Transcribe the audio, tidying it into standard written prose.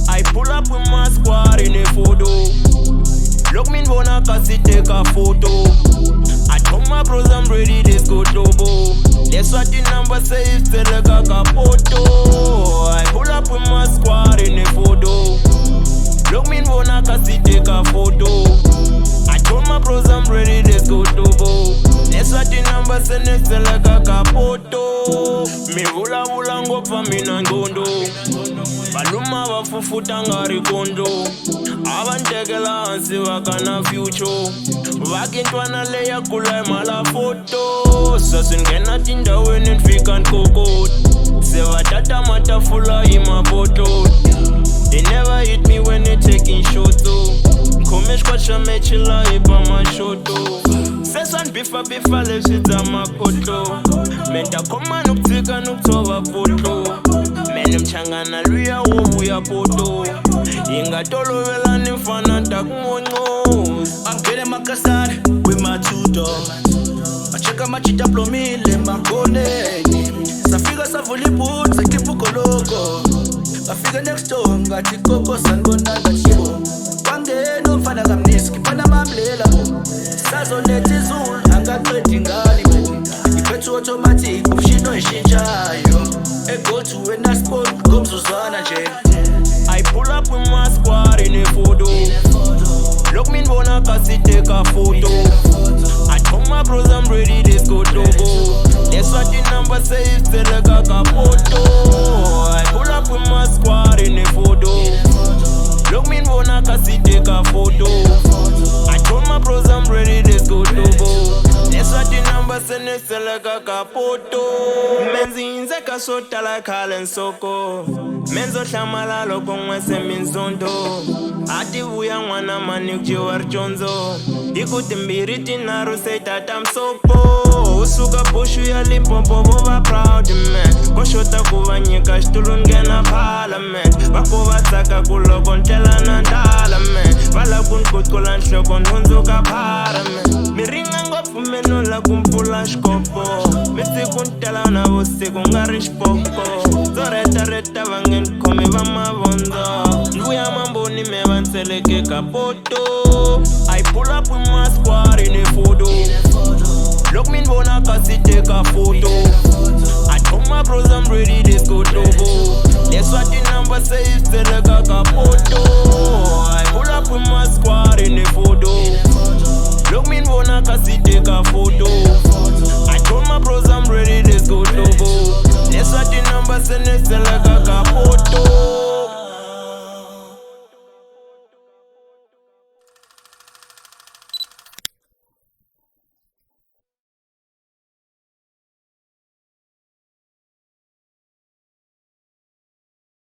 I pull up with my squad in a photo. Look me wanna cause it take a photo. I told my bros I'm ready, let's go turbo. That's what the number says, tell a capoto. I pull up with my squad in a photo. Look me wanna cause it take a photo. I told my bros I'm ready, let's go turbo. That's what the number says, tell a capoto. Me hula hula ngopa mina ngondo. Baluma bafufuta ngari kondo. Abantekela hansi wakana future. Wakintwana leya kula mala photo. Sasingena tindaweni nfika nkokot. Sevatata matafula imapoto. They never hit me when they taking shoto. Komesh kwacha mechila ipa mashoto. Sesan bifa leshita makoto. Menta koma nuktika nuktova poto. Menem changana luya wobu ya poto. Inga tolo vela nifana takumongo. I'm getting my casad with my two dogs. I check out my chita plomile makone. Safiga savuli boots, I keep logo. I figure next door, ngati koko sangonda ngachibo. Pange no mfana kamniski, pana mamlela. Sazo neti zul, anga kreti ngali bo. Ipetu automatic, upshino ishinjayo. E go to a nice spot, come Susanna J. I pull up with my squad in a photo. Look me wanna cause it take a photo. I told my bros I'm ready, let's go turbo. That's what the number says, tell a capoto. I pull up with my squad in a photo. Look me wanna cause it take a photo. I told my bros I'm ready, let's go turbo. That's what the number says, tell a capoto. Menzinze kasota like Halen Soko. Menzo shamala loko mwese minzondo. Ati vuya mwana manik jiwar chonzo. Ikuti mbiriti naru say tatam sopo. Usuka pushu ya limpopo bova proud man. Koshota kuvanyika shtulun gena parliament. Bako vatsaka kuloko ntela nandala man. Vala kun kutkola nhloko nhunzuka parliament. Miringa ngopu meno la kumpula shkopo. Misi kuntela na vusiku ngari shpoko. Reta vangen kome vamavondo. Nduya mamboni me vanseleke kapoto. I pull up with my squad in a photo. Look me wanna cause it take a photo. I told my bros I'm ready, let's go turbo. That's what the number says, tell a capoto.